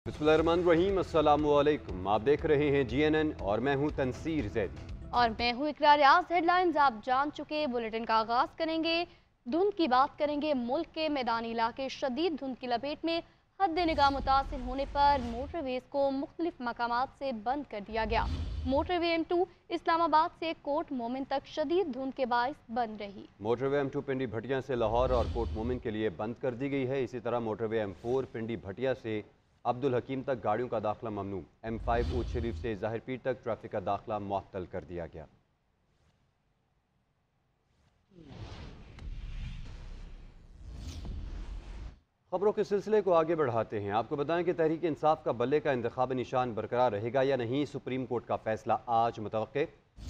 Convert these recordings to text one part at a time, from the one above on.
बिस्मिल्लाहिर्रहमानिर्रहीम, अस्सलामुअलैकुम। आप देख रहे हैं GNN और मैं हूं तनसीर जैदी। और मैं हूँ इकरार रियाज। हेडलाइंस आप जान चुके। बुलेटिन का आगाज करेंगे। धुंध की बात करेंगे। मुल्क के मैदानी इलाके शदीद धुंध की लपेट में। हद निगाह मुतासिर होने पर मोटरवेज को मुख्तलिफ मकामात से बंद कर दिया गया। मोटरवे M2 इस्लामाबाद से कोट मोमिन तक शदीद धुंध के बायस बंद रही। मोटरवे M2 पिंडी भटिया से लाहौर और कोट मोमिन के लिए बंद कर दी गई है। इसी तरह मोटरवे M4 पिंडी भटिया से अब्दुल हकीम तक गाड़ियों का दाखिला ममनू। M5 ऊद शरीफ से ज़ाहिर पीर तक ट्रैफिक का दाखिला मुअत्तल कर दिया गया। खबरों के सिलसिले को आगे बढ़ाते हैं। आपको बताएं कि तहरीक इंसाफ का बल्ले का इंतखाबी निशान बरकरार रहेगा या नहीं, सुप्रीम कोर्ट का फैसला आज मुतवक्के।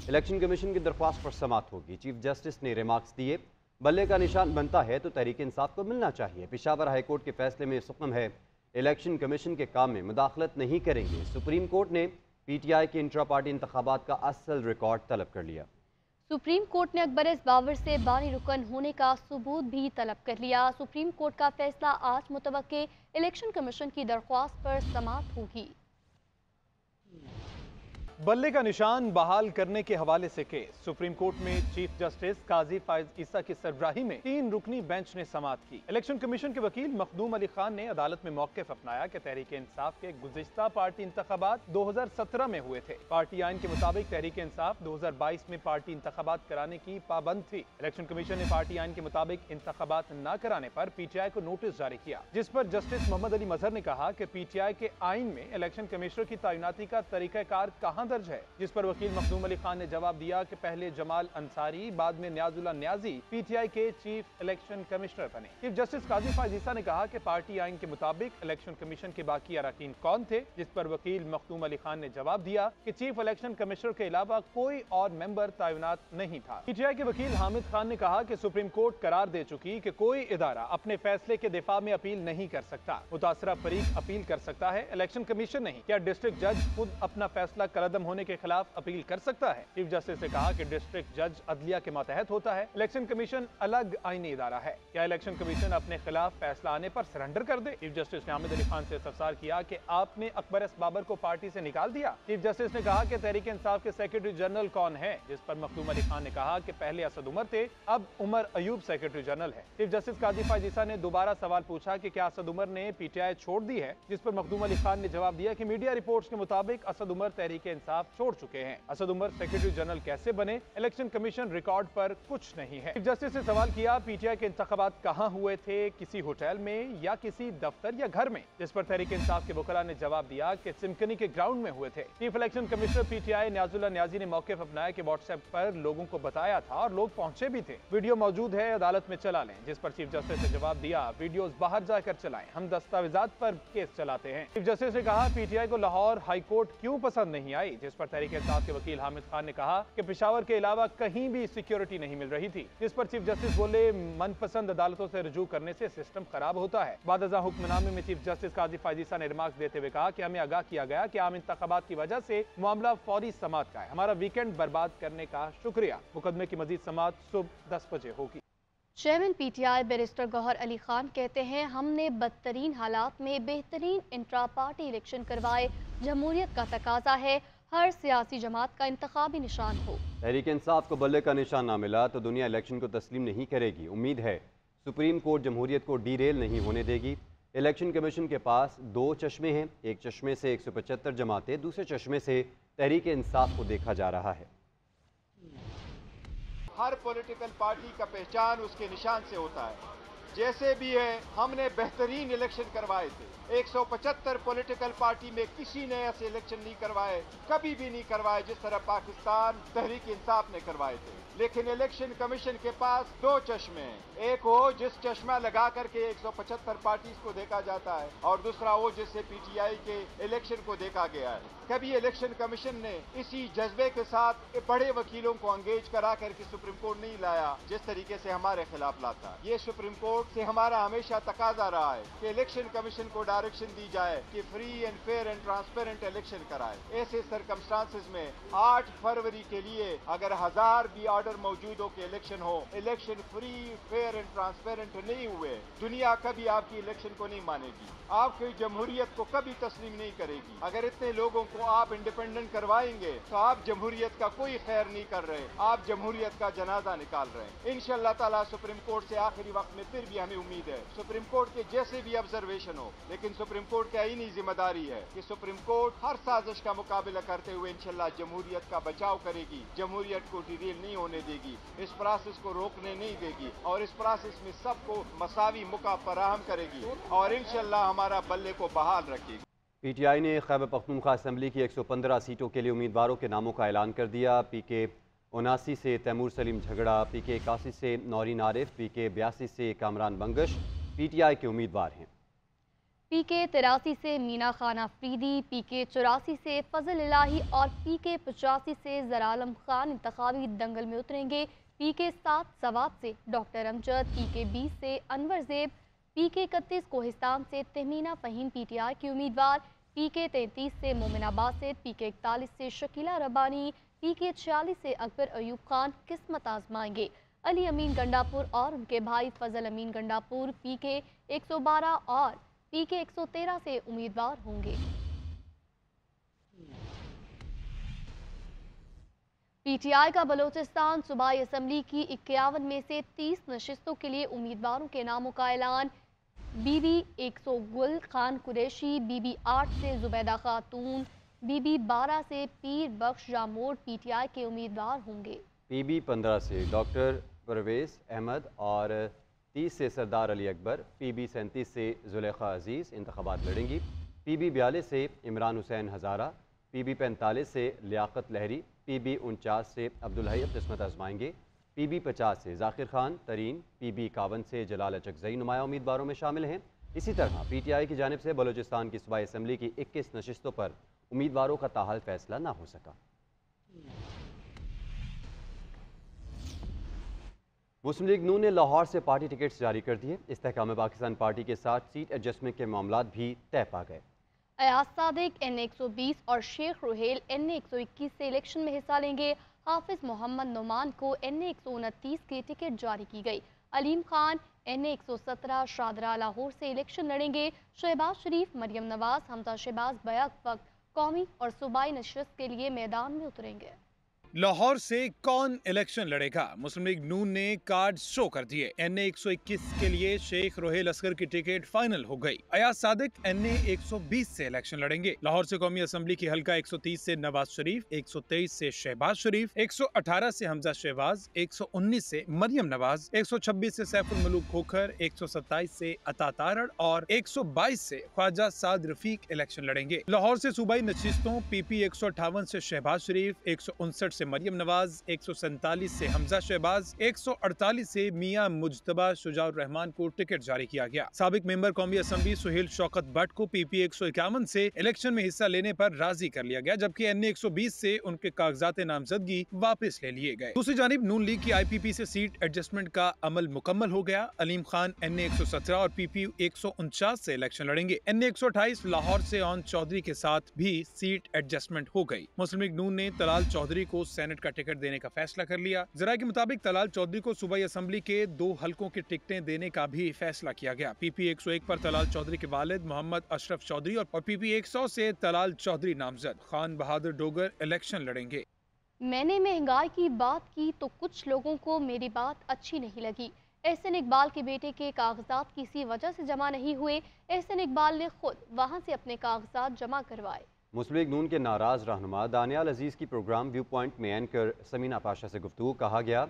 इलेक्शन कमीशन की दरख्वास्त पर समाअत होगी। चीफ जस्टिस ने रिमार्क्स दिए, बल्ले का निशान बनता है तो तहरीक इंसाफ को मिलना चाहिए। पेशावर हाईकोर्ट के फैसले में हुक्म है, इलेक्शन कमीशन के काम में मुदाखलत नहीं करेंगे। सुप्रीम कोर्ट ने PTI के इंट्रा पार्टी इंतखाबात का असल रिकॉर्ड तलब कर लिया। सुप्रीम कोर्ट ने अकबर इस बावर से बानी रुकन होने का सबूत भी तलब कर लिया। सुप्रीम कोर्ट का फैसला आज मुतवक्के। इलेक्शन कमीशन की दरख्वास्त पर समाअत होगी। बल्ले का निशान बहाल करने के हवाले से केस सुप्रीम कोर्ट में चीफ जस्टिस काजी फायज ईसा की सरबराही में 3 रुकनी बेंच ने समाअत की। इलेक्शन कमीशन के वकील मखदूम अली खान ने अदालत में मौक़िफ़ अपनाया कि तहरीक इंसाफ के गुज़िश्ता पार्टी इंतखाबात 2017 में हुए थे। पार्टी आइन के मुताबिक तहरीक इंसाफ 2022 में पार्टी इंतखाबात कराने की पाबंद थी। इलेक्शन कमीशन ने पार्टी आइन के मुताबिक इंतखाबात न कराने पर PTI को नोटिस जारी किया, जिस पर जस्टिस मोहम्मद अली मजहर ने कहा कि PTI के आइन में इलेक्शन कमिश्नर की तैनाती का तरीक़ाकार कहाँ दर्ज है। जिस पर वकील मखदूम अली खान ने जवाब दिया कि पहले जमाल अंसारी, बाद में न्याजुल्लाह न्याजी PTI के चीफ इलेक्शन कमिश्नर बने। चीफ जस्टिस काजी फायज ईसा ने कहा कि पार्टी आइन के मुताबिक इलेक्शन कमीशन के बाकी अरकान कौन थे, जिस पर वकील मखदूम अली खान ने जवाब दिया कि चीफ इलेक्शन कमिश्नर के अलावा कोई और मेंबर तैनात नहीं था। PTI के वकील हामिद खान ने कहा कि सुप्रीम कोर्ट करार दे चुकी कि कोई इदारा अपने फैसले के दिफा में अपील नहीं कर सकता। मुतासरा फरीक अपील कर सकता है, इलेक्शन कमीशन नहीं। क्या डिस्ट्रिक्ट जज खुद अपना फैसला कलअदम होने के खिलाफ अपील कर सकता है? चीफ जस्टिस ने कहा कि डिस्ट्रिक्ट जज अदलिया के मातहत होता है, इलेक्शन कमीशन अलग आईनी इदारा है। क्या इलेक्शन कमीशन अपने खिलाफ फैसला आने पर सरेंडर कर दे? चीफ जस्टिस ने हामिद अली खान से इस्तफसार किया कि आपने अकबर एस बाबर को पार्टी से निकाल दिया। चीफ जस्टिस ने कहा कि तहरीक इंसाफ के सेक्रेटरी जनरल कौन है, जिस पर मखदूम अली खान ने कहा कि पहले असद उमर थे, अब उमर अयूब सेक्रेटरी जनरल है। चीफ जस्टिस काजी फायज ईसा ने दोबारा सवाल पूछा कि क्या असद उमर ने PTI छोड़ दी है, जिस पर मखदूम अली खान ने जवाब दिया कि मीडिया रिपोर्ट्स के मुताबिक असद उमर तहरीक इंसाफ छोड़ चुके हैं। असद उमर सेक्रेटरी जनरल कैसे बने, इलेक्शन कमीशन रिकॉर्ड पर कुछ नहीं है। चीफ जस्टिस ने सवाल किया PTI के इंतखाबात कहाँ हुए थे, किसी होटल में या किसी दफ्तर या घर में, जिस पर तहरीक इंसाफ के वकला ने जवाब दिया कि सिमकनी के ग्राउंड में हुए थे। Chief election commissioner PTI Niazullah Niazi ने मौक़िफ़ अपनाया कि व्हाट्सएप पर लोगों को बताया था और लोग पहुंचे भी थे। वीडियो मौजूद है, अदालत में चला लें। जिस पर चीफ जस्टिस ने जवाब दिया, वीडियोस बाहर जाकर चलाएं, हम दस्तावेजात पर केस चलाते हैं। चीफ जस्टिस ने कहा PTI को लाहौर हाई कोर्ट क्यों पसंद नहीं आई, जिस पर तहरीक इंसाफ के वकील हामिद खान ने कहा कि पेशावर के अलावा कहीं भी सिक्योरिटी नहीं मिल रही थी। जिस पर चीफ जस्टिस बोले, मनपसंद अदालतों से रुजू करने से सिस्टम खराब होता है। बादजा हुक्मनामे में चीफ जस्टिस काजी फायज ईसा ने रिमार्क्स देते हुए कहा कि हमें आगाह किया गया कि आम इंतखाबात की वजह से मामला फौरी समाअत का है। हमारा वीकेंड बर्बाद करने का शुक्रिया। मुकदमे की मजीद समाअत सुबह 10 बजे होगी। Chairman PTI barrister Gohar Ali Khan कहते हैं, हमने बदतरीन हालात में बेहतरीन इंट्रा पार्टी इलेक्शन करवाए। जमहूरियत का तकाजा है हर सियासी जमात का इंतखाबी निशान हो। तहरीक इंसाफ को बल्ले का निशान ना मिला तो दुनिया इलेक्शन को तस्लीम नहीं करेगी। उम्मीद है सुप्रीम कोर्ट जमहूरियत को डीरेल नहीं होने देगी। इलेक्शन कमीशन के पास 2 चश्मे हैं। एक चश्मे से 175 जमातें, दूसरे चश्मे से तहरीक इंसाफ को देखा जा रहा है। हर पॉलिटिकल पार्टी का पहचान उसके निशान से होता है। जैसे भी है, हमने बेहतरीन इलेक्शन करवाए थे। 175 पॉलिटिकल पार्टी में किसी ने ऐसे इलेक्शन नहीं करवाए, कभी भी नहीं करवाए जिस तरह पाकिस्तान तहरीक इंसाफ ने करवाए थे। लेकिन इलेक्शन कमीशन के पास 2 चश्मे हैं। एक वो जिस चश्मा लगा करके 175 पार्टीज को देखा जाता है, और दूसरा वो जिससे PTI के इलेक्शन को देखा गया है। कभी इलेक्शन कमीशन ने इसी जज्बे के साथ बड़े वकीलों को एंगेज करा करके सुप्रीम कोर्ट नहीं लाया जिस तरीके से हमारे खिलाफ लाता। ये सुप्रीम कोर्ट से हमारा हमेशा तकाजा रहा है कि इलेक्शन कमीशन को डायरेक्शन दी जाए कि free and fair and transparent election कराए। ऐसे सर्कमस्टांसेस में 8 फरवरी के लिए अगर 1000 भी ऑर्डर मौजूद हो के इलेक्शन हो, election free fair and transparent नहीं हुए, दुनिया कभी आपकी इलेक्शन को नहीं मानेगी, आपकी जमहूरियत को कभी तस्लीम नहीं करेगी। अगर इतने लोगों को आप इंडिपेंडेंट करवाएंगे तो आप जमहूरियत का कोई खैर नहीं कर रहे, आप जमहूरियत का जनाजा निकाल रहे हैं। इंशाअल्लाह ताला सुप्रीम कोर्ट से आखिरी वक्त में फिर भी हमें उम्मीद है, सुप्रीम कोर्ट के जैसे भी ऑब्जर्वेशन हो, लेकिन सुप्रीम कोर्ट की आईनी जिम्मेदारी है कि सुप्रीम कोर्ट हर साजिश का मुकाबला करते हुए इंशाअल्लाह जमहूरियत का बचाव करेगी, जमहूरियत को डिरेल नहीं होने देगी, इस प्रोसेस को रोकने नहीं देगी और इस प्रोसेस में सबको मसावी मौका फराहम करेगी और इंशाअल्लाह हमारा बल्ले को बहाल रखेगी। पीटीआई ने खैबर पख्तूनख्वा असम्बली की 115 सीटों के लिए उम्मीदवारों के नामों का ऐलान कर दिया। PK 79 से तैमूर सलीम झगड़ा, PK 81 से नौरीन आरिफ, PK 82 से कामरान बंगश PTI के उम्मीदवार हैं। PK 83 से मीना खान अफरीदी, PK 84 से फजल इलाही और PK 85 से जरालम खान इंतखाबी दंगल में उतरेंगे। PK 7 सवात से डॉक्टर अमजद, PK 20 से अनवर ज़ेब, PK 31 कोहिस्तान से तहमीना फ़हीम PTI की उम्मीदवार, PK 33 से मोमिना बासित, PK 41 से शकीला रब्बानी, PK 46 से अकबर अयूब खान किस्मत आजमाएंगे। अली अमीन गंडापुर और उनके भाई फजल अमीन गंडापुर PK 112 और PK 113 से उम्मीदवार होंगे। PTI का बलोचिस्तान सूबाई असम्बली की 51 में से 30 नशिस्तों के लिए उम्मीदवारों के नामों का ऐलान। BB 100 गुल खान कुरैशी, BB 8 से जुबैदा खातून, BB 12 से पीर बख्श जामोद PTI के उम्मीदवार होंगे। PB 15 से डॉक्टर परवेज़ अहमद और 30 से सरदार अली अकबर, PB 37 से जुलेखा अजीज़ इंतखाबात लड़ेंगी, PB 42 से इमरान हुसैन हज़ारा, PB 45 से लियाकत लहरी, PB 49 से अब्दुल हई किस्मत आजमाएंगे, PB 50 से जाकिर खान तरीन, PB 51 से जलाल अचकजई नुमाया उम्मीदवारों में शामिल हैं। इसी तरह PTI की जानिब से बलूचिस्तान की सूबाई असम्बली की 21 नशिस्तों पर उम्मीदवारों का ताहाल फैसला ना हो सका। मुस्लिम लीग नून ने लाहौर से पार्टी टिकट्स जारी कर दिए। इस्तेहकाम पाकिस्तान पार्टी के साथ सीट एडजस्टमेंट के मामलात भी तय पा गए। अयाज सादिक NA 120 और शेख रुहेल NA 121 से इलेक्शन में हिस्सा लेंगे। हाफिज मोहम्मद नुमान को NA 129 की टिकट जारी की गई। अलीम खान NA 117 शादरा लाहौर से इलेक्शन लड़ेंगे। शहबाज शरीफ, मरियम नवाज, हमजा शहबाज बैक वक्त कौमी और सूबाई नशस्त के लिए मैदान में उतरेंगे। लाहौर से कौन इलेक्शन लड़ेगा? मुस्लिम लीग नून ने कार्ड शो कर दिए। NA 121 के लिए शेख रोहेल असगर की टिकट फाइनल हो गई। अयाज सादिक NA 120 से इलेक्शन लड़ेंगे। लाहौर से कौमी असम्बली की हल्का 130 से नवाज शरीफ, 123 से शहबाज शरीफ, 118 से हमजा शहबाज, 119 से मरियम नवाज, 126 से सैफुल मलूक खोखर, 127 से अता तारड़ और 122 से ख्वाजा साद रफीक इलेक्शन लड़ेंगे। लाहौर से सूबाई नशिस्तों PP 158 से शहबाज शरीफ, 159 से मरियम नवाज, 147 से हमजा शहबाज, 148 से मियां मुजतबा शुजाउर रहमान को टिकट जारी किया गया। साबिक मेंबर कौमी असम्बली सुहेल शौकत भट्ट को PP 151 से इलेक्शन में हिस्सा लेने पर राजी कर लिया गया, जबकि NA 120 से उनके कागजात नामजदगी वापस ले लिए गए। दूसरी जानिब नून लीग की IPP से सीट एडजस्टमेंट का अमल मुकम्मल हो गया। अलीम खान NA 117 और PP 149 से इलेक्शन लड़ेंगे। NA 128 लाहौर से ऑन चौधरी के साथ भी सीट एडजस्टमेंट हो गई। मुस्लिम लीग नून ने तलाल चौधरी को सेनेट का टिकट देने का फैसला कर लिया। जरा के मुताबिक तलाल चौधरी को सूबाई असम्बली के 2 हलकों की टिकटें देने का भी फैसला किया गया। PP 101 पर तलाल चौधरी के वालिद मोहम्मद अशरफ चौधरी और PP 100 से तलाल चौधरी नामजद खान बहादुर डोगर इलेक्शन लड़ेंगे। मैंने महंगाई की बात की तो कुछ लोगों को मेरी बात अच्छी नहीं लगी। एहसन इकबाल के बेटे के कागजात किसी वजह से जमा नहीं हुए। एहसन इकबाल ने खुद वहां से अपने कागजात जमा करवाए। मुस्लिम लीग नून के नाराज रहनुमा दानियाल अजीज़ की प्रोग्राम व्यू पॉइंट में एंकर समीना पाशा से गुफ्तगू। कहा गया,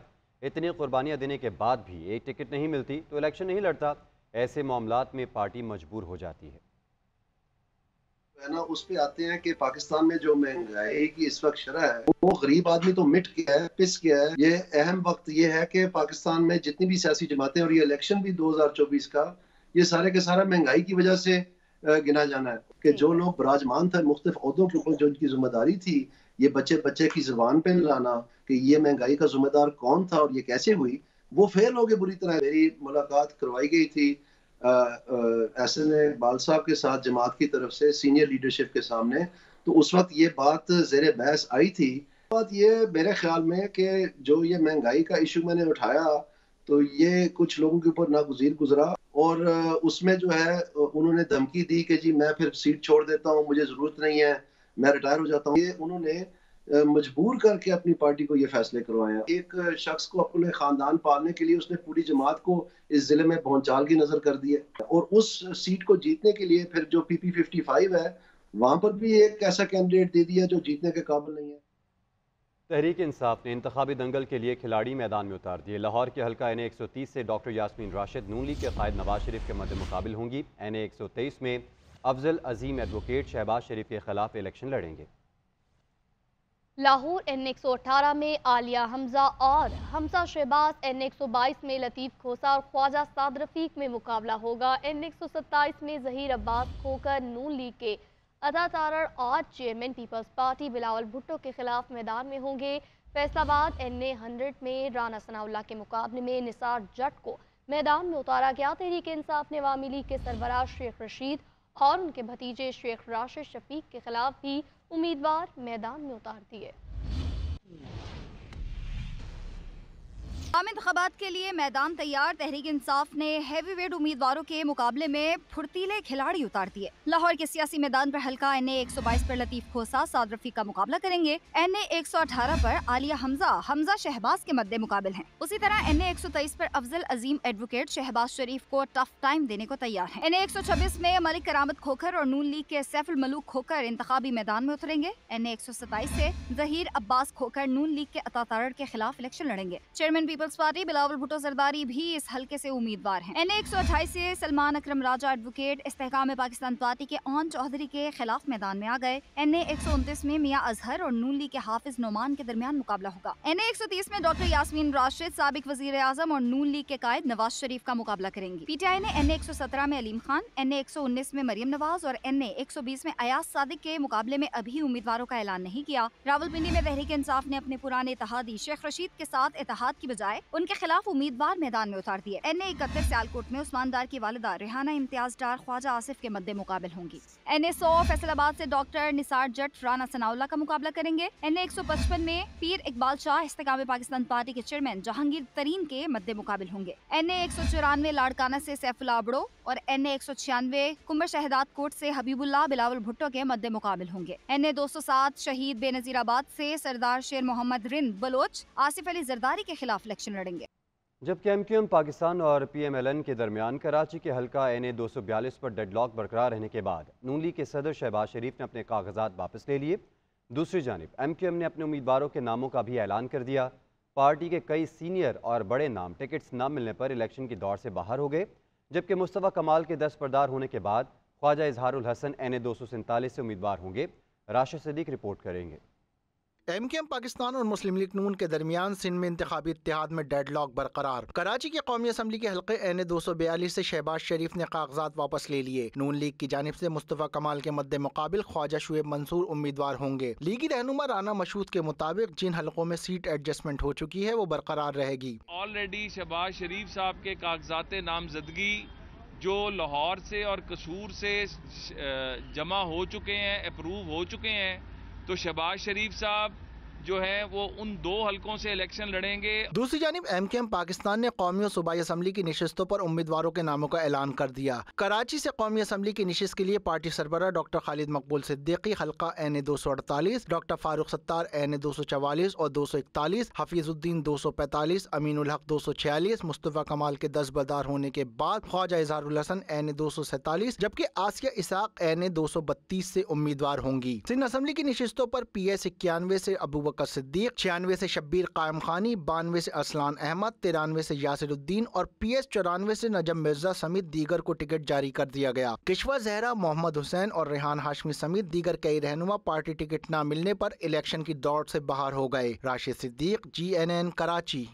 इतनी कुर्बानियाँ देने के बाद भी एक टिकट नहीं मिलती तो इलेक्शन नहीं लड़ता। ऐसे मामलात में पार्टी मजबूर हो जाती है ना। उस पे आते हैं कि पाकिस्तान में जो महंगाई की इस वक्त शरह है वो गरीब आदमी तो मिट गया है, पिस गया है। ये अहम वक्त ये है कि पाकिस्तान में जितनी भी सियासी जमातें और ये इलेक्शन भी 2024 का, ये सारे के सारा महंगाई की वजह से गिना जाना है कि जो लोग बराजमान थे मुख्तलिफ ओहदों के ऊपर, जो उनकी जिम्मेदारी थी ये बच्चे की जुबान पे लाना कि ये महंगाई का जिम्मेदार कौन था और ये कैसे हुई, वो फेल हो गए बुरी तरह। मेरी मुलाकात करवाई गई थी एहसन इकबाल साहब के साथ जमात की तरफ से सीनियर लीडरशिप के सामने, तो उस वक्त ये बात ज़ेर बहस आई थी। बात ये मेरे ख्याल में कि जो ये महंगाई का इशू मैंने उठाया, तो ये कुछ लोगों के ऊपर नागुज़ीर गुजरा और उसमें जो है उन्होंने धमकी दी कि जी मैं फिर सीट छोड़ देता हूँ, मुझे ज़रूरत नहीं है, मैं रिटायर हो जाता हूँ। ये उन्होंने मजबूर करके अपनी पार्टी को ये फैसले करवाया। एक शख्स को अपने खानदान पालने के लिए उसने पूरी जमात को इस जिले में भौचाल की नजर कर दी है और उस सीट को जीतने के लिए फिर जो PP 55 है वहां पर भी एक ऐसा कैंडिडेट दे दिया जो जीतने के काबिल नहीं है। तहरीक इंसाफ ने इंतखाबी दंगल के लिए खिलाड़ी मैदान में उतार दिए। लाहौर के हल्का NA 130 से डॉक्टर यास्मीन राशिद नून लीग के कायद नवाज शरीफ के मद्दे मुकाबिल होंगी। NA 123 में अफजल अजीम एडवोकेट शहबाज शरीफ के खिलाफ इलेक्शन लड़ेंगे। लाहौर NA 118 में आलिया हमजा और हमजा शहबाज, NA 122 में लतीफ़ खोसा और ख्वाजा साद रफीक में मुकाबला होगा। NA 127 में जहीर अब्बास खोकर नून लीग के अता तारड़ और chairman peoples party Bilawal Bhutto के खिलाफ मैदान में होंगे। फैसलाबाद NA 100 में राना सनाउल्लाह के मुकाबले में निसार जट को मैदान में उतारा गया। तहरीक इंसाफ ने अवामी लीग के सरबराह शेख रशीद और उनके भतीजे शेख राशिद शफीक के खिलाफ भी उम्मीदवार मैदान में उतार दिए। आम इंतखाबात के लिए मैदान तैयार। तहरीक इंसाफ ने हैवी वेट उम्मीदवारों के मुकाबले में फुर्तीले खिलाड़ी उतार दिए। लाहौर के सियासी मैदान पर हल्का NA 122 पर लतीफ खोसा साद रफीक का मुकाबला करेंगे। NA 118 पर आलिया हमजा शहबाज के मद्दे मुकाबिल हैं। उसी तरह NA 123 पर अफजल अजीम एडवोकेट शहबाज शरीफ को टफ टाइम देने को तैयार हैं। NA 126 में मलिक करामत खोखर और नून लीग के सैफुल मलूक खोखर इंतखाबी मैदान में उतरेंगे। NA 127 से जहीर अब्बास खोखर नून लीग के अता तारड़ के खिलाफ इलेक्शन लड़ेंगे। Chairman peoples party Bilawal Bhutto Zardari भी इस हल्के से उम्मीदवार हैं। NA 128 से सलमान अकरम राजा एडवोकेट इस्तेहकाम पाकिस्तान पार्टी के ओन चौधरी के खिलाफ मैदान में आ गए। NA 129 में मियां अजहर और नून लीग के हाफिज नोमान के दरमियान मुकाबला होगा। NA 130 में डॉक्टर यास्मीन राशिद साबिक वजीर आजम और नून लीग के कायद नवाज शरीफ का मुकाबला करेंगी। PTI ने NA 117 में अलीम खान, NA 119 में मरियम नवाज और NA 120 में अयाज सादिक के मुकाबले में अभी उम्मीदवारों का ऐलान नहीं किया। रावलपिंडी में तहरीक इंसाफ ने अपने पुराने इत्तेहादी शेख रशीद के साथ इत्तेहाद की बजाय उनके खिलाफ उम्मीदवार मैदान में उतार दिए। NA 71 सियालकोट में उस्मान डार की वालिदा रेहाना इम्तियाज डार ख्वाजा आसिफ के मद्दे मुकाबिल होंगी। NA 100 फैसलाबाद से डॉक्टर निसार जट राना सनाउल्लाह का मुकाबला करेंगे। NA 155 में पीर इकबाल शाह इस्तेकाम पाकिस्तान पार्टी के चेयरमैन जहांगीर तरीन के मद्दे मुकाबिल होंगे। NA 194 लाड़काना से सैफुल्लाह अबड़ो और NA 196 कुंबर शहदाद कोट से हबीबुल्लाह बिलावल भुट्टो के मद्दे मुकाबिल होंगे। NA 207 शहीद बेनजीराबाद से सरदार शेर मोहम्मद रिंद बलोच आसिफ अली जरदारी के खिलाफ इलेक्शन लड़ेंगे। जबकि MQM पाकिस्तान और PMLN के दरमियान कराची के हल्का NA 242 पर डेडलॉक बरकरार रहने के बाद नून लीग के सदर शहबाज शरीफ ने अपने कागजात वापस ले लिए। दूसरी जानिब MQM ने अपने उम्मीदवारों के नामों का भी ऐलान कर दिया। पार्टी के कई सीनियर और बड़े नाम टिकट्स न मिलने पर इलेक्शन की दौड़ से बाहर हो गए, जबकि मुस्तफ़ा कमाल के दस्तबरदार होने के बाद ख्वाजा इजहारुल हसन NA 247 से उम्मीदवार होंगे। राशिद सिद्दीक रिपोर्ट करेंगे। MQM पाकिस्तान और मुस्लिम लीग नून के दरमियान सिंध में इंतखाबी इत्तेहाद में डेडलॉक बरकरार। कराची के कौमी असम्बली के हल्के NA 242 से शहबाज शरीफ ने कागजात वापस ले लिए। नून लीग की जानिब से मुस्तफ़ा कमाल के मद्दे मुकाबिल ख्वाजा शुएब मंसूर उम्मीदवार होंगे। लीगी रहनुमा राना मशहूद के मुताबिक जिन हल्कों में सीट एडजस्टमेंट हो चुकी है वो बरकरार रहेगी। ऑलरेडी शहबाज शरीफ साहब के कागजात नामजदगी जो लाहौर से और कसूर से जमा हो चुके हैं, अप्रूव हो चुके हैं, तो शहबाज शरीफ साहब जो है वो उन दो हलकों से इलेक्शन लड़ेंगे। दूसरी जानिब MQM पाकिस्तान ने कौमी और सूबाई असम्बली की नशिस्तों पर उम्मीदवारों के नामों का ऐलान कर दिया। कराची से कौमी असम्बली की नशिस्त के लिए पार्टी सरबराह डॉक्टर खालिद मकबूल सिद्दीकी हल्का NA 248, doctor Farooq Sattar NA 244 और 241, हफीजुद्दीन 245, अमीनुल हक 246, मुस्तफ़ा कमाल के दस्तबरदार होने के बाद ख्वाजा इजहारुल हसन NA 247, जबकि आसिया इसाक NA 232 से उम्मीदवार होंगी। सिंध असम्बली की नशिस्तों पर PS 91 से अबू बकर सिद्दीक, 96 से शब्बीर कायम खानी, 92 से असलान अहमद, 93 से यासिरुद्दीन और PS 94 से नजम मिर्जा समेत दीगर को टिकट जारी कर दिया गया। किशवा जहरा, मोहम्मद हुसैन और रेहान हाशमी समेत दीगर कई रहनुमा पार्टी टिकट न मिलने पर इलेक्शन की दौड़ से बाहर हो गए। राशिद सिद्दीक, GNN कराची।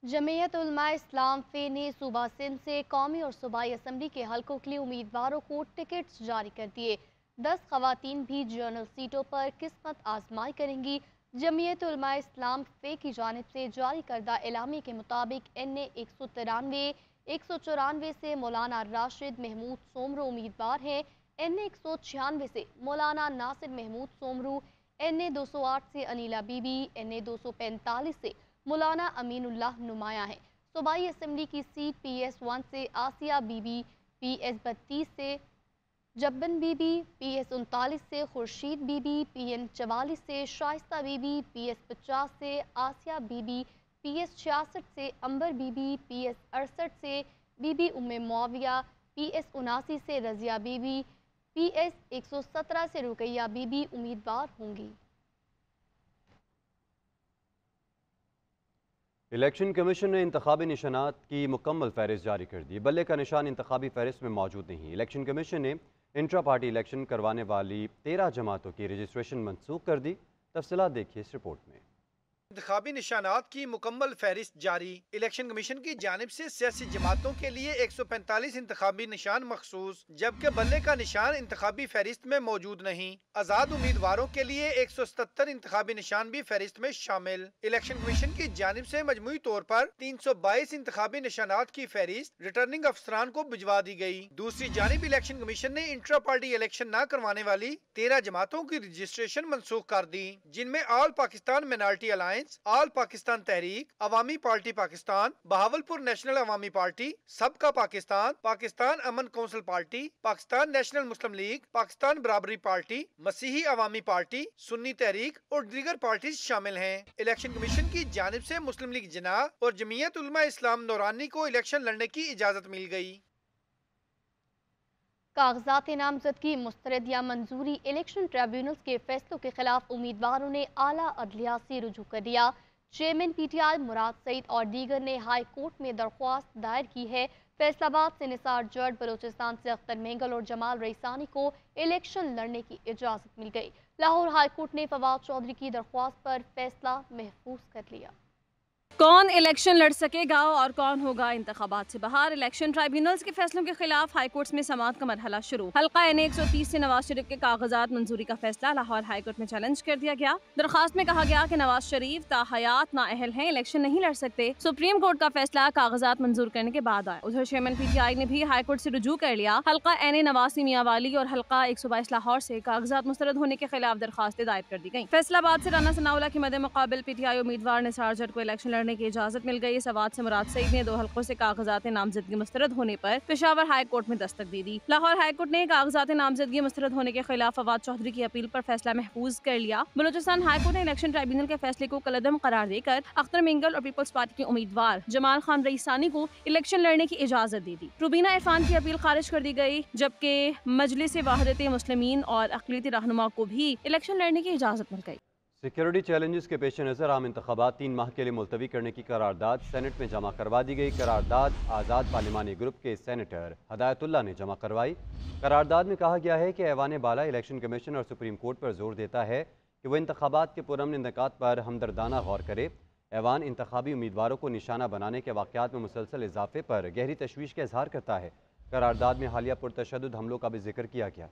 जमीयत उलमा इस्लाम फे ने सूबा सिंध से कौमी और सूबाई असम्बली के हलकों के लिए उम्मीदवारों को टिकट्स जारी कर दिए। 10 खवातीन भी जनरल सीटों पर किस्मत आजमाई करेंगी। जमीयत उलमा इस्लाम फे की जानिब से जारी करदा एलामी के मुताबिक NA 193, 194 से मौलाना राशिद महमूद सोमरू उम्मीदवार हैं। NA 196 से मौलाना नासिर महमूद सोमरू, NA 208 से अनीला बीबी, NA 245 से मौलाना अमीनुल्लाह नुमाया हैं। सूबाई असम्बली की सीट PS 1 से आसिया बीबी, PS 32 से जब्बन बीबी, PS 39 से खुर्शीद बीबी, PN 44 से शाइस्ता बीबी, PS 50 से आसिया बीबी, PS 66 से अंबर बीबी, PS 68 से बीबी उम्मे मुआविया, PS 79 से रजिया बीबी, PS 117 से रुकैया बीबी उम्मीदवार होंगी। इलेक्शन कमीशन ने इंतखाबी निशानात की मुकम्मल फहरिस्त जारी कर दी। बल्ले का निशान इंतखाबी फहरिस्त में मौजूद नहीं। इलेक्शन कमीशन ने इंट्रा पार्टी इलेक्शन करवाने वाली 13 जमातों की रजिस्ट्रेशन मनसूख कर दी। तफसीलात देखिए इस रिपोर्ट में। इंतखाबी निशानात की मुकम्मल फहरिस्त जारी। इलेक्शन कमीशन की जानिब से सियासी जमातों के लिए 145 इंतखाबी निशान मखसूस, जबकि बल्ले का निशान इंतखाबी फहरिस्त में मौजूद नहीं। आजाद उम्मीदवारों के लिए 177 इंतखाबी निशान भी फहरिस्त में शामिल। इलेक्शन कमीशन की जानिब से मजमूई तौर पर 322 इंतखाबी निशानात की फहरिस्त रिटर्निंग अफसरान को भिजवा दी गई। दूसरी जानिब इलेक्शन कमीशन ने इंट्रा पार्टी इलेक्शन न करवाने वाली 13 जमातों की रजिस्ट्रेशन मनसूख कर दी, जिनमें all Pakistan minority alliance, all Pakistan Tehreek, Awami party Pakistan, Bahawalpur national Awami party, Sabka Pakistan, Pakistan Aman council party, Pakistan national Muslim league, Pakistan Barabari party, मसीही अवामी पार्टी, सुन्नी तहरीक और दीगर पार्टीज शामिल हैं। इलेक्शन कमीशन की जानिब से मुस्लिम लीग जनाह और जमीयत उलमा इस्लाम नौरानी को इलेक्शन लड़ने की इजाजत मिल गई। कागजात नामजदगी मुस्तरद या मंजूरी। इलेक्शन ट्रिब्यूनल्स के फैसलों के खिलाफ उम्मीदवारों ने आला अदलिया से रुजू कर दिया। चेयरमैन PTI मुराद सईद और दीगर ने हाई कोर्ट में दरख्वास्त दायर की है। फैसलाबाद से निसार जट, बलोचिस्तान से अख्तर मेंगल और जमाल रईसानी को इलेक्शन लड़ने की इजाज़त मिल गई। लाहौर हाई कोर्ट ने फवाद चौधरी की दरख्वास्त पर फैसला महफूज कर लिया। कौन इलेक्शन लड़ सकेगा और कौन होगा इंतखाबात से बाहर। इलेक्शन ट्राइब्यूनल्स के फैसलों के खिलाफ हाई कोर्ट में समाअत का मरहला शुरू। हल्का NA 130 से नवाज शरीफ के कागजात मंजूरी का फैसला लाहौर हाई कोर्ट में चैलेंज कर दिया गया। दरखास्त में कहा गया कि नवाज शरीफ ताहयात नाअहल हैं, इलेक्शन नहीं लड़ सकते। सुप्रीम कोर्ट का फैसला कागजात मंजूर करने के बाद आया। उधर चेयरमैन PTI ने भी हाई कोर्ट से रुजू कर लिया। हल्का NA नवासी मियांवाली और हल्का 122 लाहौर से कागजात मुस्तरद होने के खिलाफ दरखास्तें दायर कर दी गई। फैसलाबाद से राना सनाउल्लाह के मद्दे मुकाबिल PTI उम्मीदवार निसार जट को इलेक्शन लड़ने की इजाजत मिल गई। सवात से मुराद सईद ने 2 हल्कों से कागजात नामजदगी मुस्तरद होने पर पेशावर हाई कोर्ट में दस्तक दे दी। लाहौर हाई कोर्ट ने कागजात नामजदगी मुस्तरद होने के खिलाफ फवाद चौधरी की अपील पर फैसला महफूज कर लिया। बलोचिस्तान हाई कोर्ट ने इलेक्शन ट्राइब्यूनल के फैसले को कलअदम करार देकर अख्तर मेंगल और पीपल्स पार्टी के उम्मीदवार जमाल खान रईसानी को इलेक्शन लड़ने की इजाजत दे दी। रुबीना इरफान की अपील खारिज कर दी गई, जबकि मजलिस वहदत मुस्लिमीन और अक़लियती रहनुमा को भी इलेक्शन लड़ने की इजाजत मिल गई। सिक्योरिटी चैलेंजेस के पेश नज़र आम इंतखाबात 3 माह के लिए मुलतवी करने की करारदाद सेनेट में जमा करवा दी गई। करारदाद आज़ाद पार्लिमानी ग्रुप के सेनेटर हदायतुल्लाह ने जमा करवाई। करारदाद में कहा गया है कि ऐवान बाला इलेक्शन कमीशन और सुप्रीम कोर्ट पर जोर देता है कि वह इंतखाबात के पुरअमन इनेकात पर हमदर्दाना गौर करे। ऐवान इंतखाबी उम्मीदवारों को निशाना बनाने के वाक़यात में मुसलसल इजाफे पर गहरी तशवीश का इजहार करता है। करारदाद में हालिया पुरतशद्दुद हमलों का भी जिक्र किया गया।